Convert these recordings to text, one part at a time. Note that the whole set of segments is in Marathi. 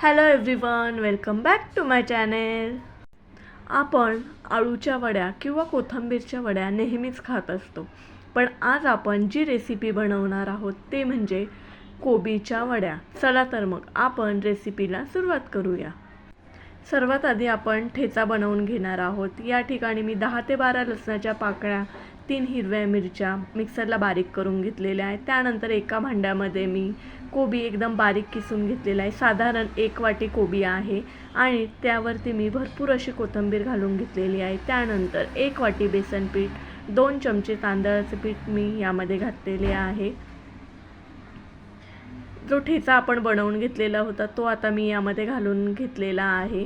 Hello everyone, welcome back to my channel. आपण आळूच्या वड्या किंवा कोथिंबीरच्या वड्या नेहमीच खात असतो, पण आज आपण जी रेसिपी बनवणार आहोत ते म्हणजे कोबीच्या वड्या. चला तर मग आपण रेसिपीला सुरुवात करूया. सर्वात आधी आपण ठेचा बनवून घेणार आहोत. या ठिकाणी मी 10 ते 12 लसणाच्या पाकळ्या, 3 हिरव्या मिरच्या मिक्सरला बारीक करून घेतलेल्या आहेत. त्यानंतर एका भांड्यामध्ये मी कोबी एकदम बारीक किसून घेतलेला आहे. साधारण 1 वाटी कोबी आहे आणि त्यावरती मी भरपूर अशी कोथिंबीर घालून घेतलेली आहे. त्यानंतर 1 वाटी बेसन पीठ, 2 चमचे तांदळाचे पीठ मी यामध्ये घातलेले आहे. जो ठेचा आपण बनवून घेतलेला होता तो आता मी यामध्ये घालून घेतलेला आहे.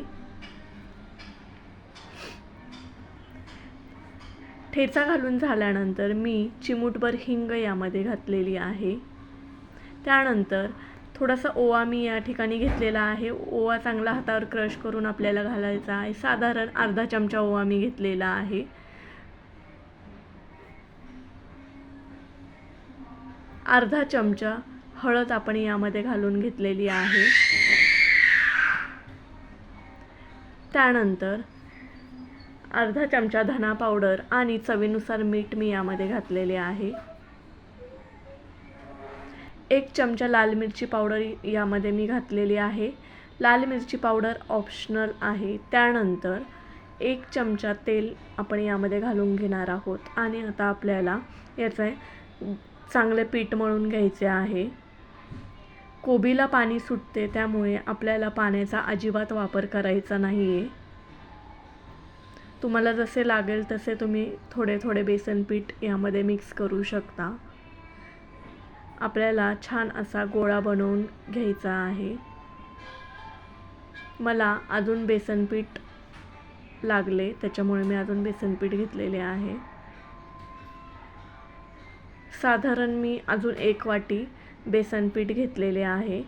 ठेचा घालून झाल्यानंतर मी चिमूटभर हिंग यामध्ये घातलेली आहे. त्यानंतर थोडासा ओवा मी या ठिकाणी घेतलेला आहे. ओवा चांगला हातावर क्रश करून आपल्याला घालायचा आहे. साधारण अर्धा चमचा ओवा मी घेतलेला आहे. अर्धा चमचा हळद आपण यामध्ये घालून घेतलेली आहे. त्यानंतर अर्धा चमचा धना पावडर आणि चवीनुसार मीठ मी यामध्ये घातलेले आहे. 1 चमचा लाल मिरची पावडर यामध्ये मी घातलेली आहे. लाल मिरची पावडर ऑप्शनल आहे. त्यानंतर 1 चमचा तेल आपण यामध्ये घालून घेणार आहोत आणि आता आपल्याला याचे चांगले पीठ मळून घ्यायचे आहे. कोबीला पाणी सुटते, त्यामुळे आपल्याला पाण्याचा अजिबात वापर करायचा नाही आहे. तुम्हाला जसे लागेल तसे तुम्ही थोडे थोडे बेसन पीठ यामध्ये मिक्स करू शकता. आपल्याला छान असा गोळा बनवून घ्यायचा आहे. मला अजून बेसन पीठ लागले, त्याच्यामुळे मी अजून बेसन पीठ घेतलेले आहे. साधारण मी अजून 1 वाटी बेसन पीठ घेतलेले आहे.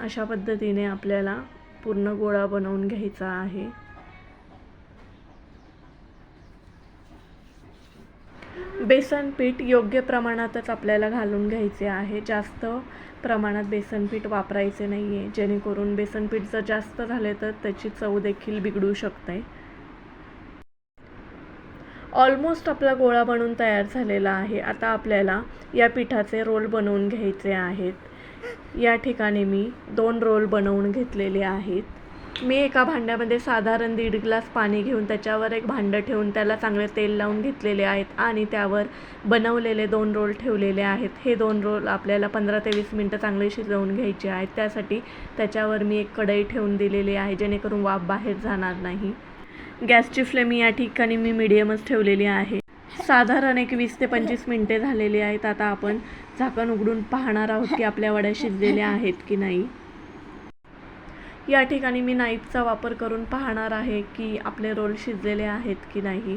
अशा पद्धतीने आपल्याला पूर्ण गोळा बनवून घ्यायचा आहे. बेसन पीठ योग्य प्रमाणातच आपल्याला घालून घ्यायचे आहे. जास्त प्रमाणात बेसन पीठ वापरायचे नाही आहे, जेणेकरून बेसन पीठ जर जास्त झाले तर त्याची चव देखील बिघडू शकते. ऑलमोस्ट आपला गोळा बनवून तयार झालेला आहे. आता आपल्याला या पिठाचे रोल बनवून घ्यायचे आहेत. या ठिकाणी मी 2 रोल बनवून घेतलेले आहेत. मी एका भांड्यामध्ये साधारण 1.5 ग्लास पाणी घेऊन त्याच्यावर एक भांडं ठेवून त्याला चांगले तेल लावून घेतलेले आहेत आणि त्यावर बनवलेले 2 रोल ठेवलेले आहेत. हे 2 रोल आपल्याला 15 ते 20 मिनटं चांगले शिजवून घ्यायचे आहेत. त्यासाठी त्याच्यावर मी एक कढई ठेवून दिलेली आहे, जेणेकरून वाफ बाहेर जाणार नाही. गॅसची फ्लेम या ठिकाणी मी मीडियमच ठेवलेली आहे. साधारण एक 20 ते 25 मिनटे झालेली आहेत. आता आपण झाकण उघडून पाहणार आहोत की आपल्या वड्या शिजलेल्या आहेत की नाही. या ठिकाणी मी नाईफचा वापर करून पाहणार आहे की आपले रोल शिजलेले आहेत की नाही.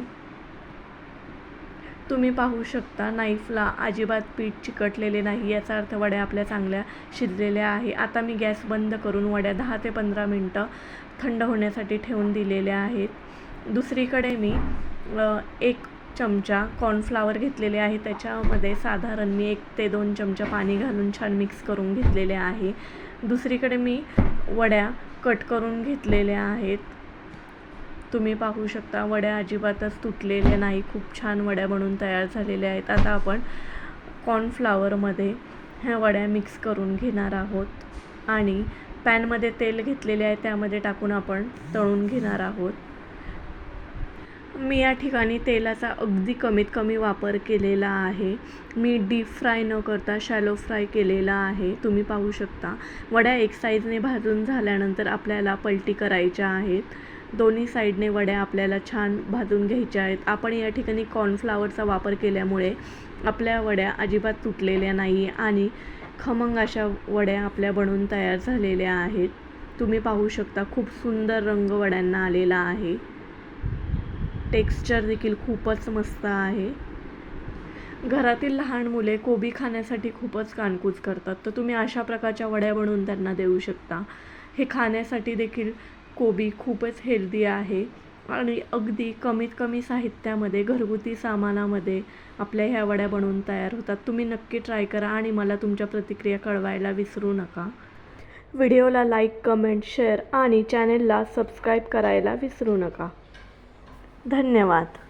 तुम्ही पाहू शकता नाईफला अजिबात पीठ चिकटलेले नाही, याचा अर्थ वड्या आपल्या चांगल्या शिजलेल्या आहे. आता मी गॅस बंद करून वड्या 10 ते 15 मिनटं थंड होण्यासाठी ठेवून दिलेल्या आहेत. दुसरीकडे मी 1 चमचा कॉर्नफ्लावर घेतलेले आहे. त्याच्यामध्ये साधारण मी 1 ते 2 चमचा पाणी घालून छान मिक्स करून घेतलेले आहे. दुसरीकडे मी वड्या कट करून घेतलेल्या आहेत. तुम्ही पाहू शकता वड्या अजिबातच तुटलेल्या नाही, खूप छान वड्या बनवून तयार झालेल्या आहेत. आता आपण कॉर्नफ्लावरमध्ये ह्या वड्या मिक्स करून घेणार आहोत आणि पॅनमध्ये तेल घेतलेले आहे, त्यामध्ये टाकून आपण तळून घेणार आहोत. मी या ठिकाणी तेलाचा अगदी कमीत कमी वापर केलेला आहे. मी डीप फ्राय न करता शॅलो फ्राय केलेला आहे. तुम्ही पाहू शकता वड्या एक साईडने भाजून झाल्यानंतर आपल्याला पलटी करायच्या आहेत. दोन्ही साईडने वड्या आपल्याला छान भाजून घ्यायच्या आहेत. आपण या ठिकाणी कॉर्नफ्लावरचा वापर केल्यामुळे आपल्या वड्या अजिबात तुटलेल्या नाही आणि खमंग अशा वड्या आपल्या बनवून तयार झालेल्या आहेत. तुम्ही पाहू शकता खूप सुंदर रंग वड्यांना आलेला आहे. टेक्स्चर देखील खूपच मस्त आहे. घरातील लहान मुले कोबी खाण्यासाठी खूपच कानकूज करतात, तर तुम्ही अशा प्रकारच्या वड्या बनवून त्यांना देऊ शकता. हे खाण्यासाठी देखील कोबी खूपच हेल्दी आहे आणि अगदी कमीत कमी साहित्यामध्ये, घरगुती सामानामध्ये आपल्या ह्या वड्या बनवून तयार होतात. तुम्ही नक्की ट्राय करा आणि मला तुमच्या प्रतिक्रिया कळवायला विसरू नका. व्हिडिओला लाईक, कमेंट, शेअर आणि चॅनेलला सबस्क्राईब करायला विसरू नका. धन्यवाद.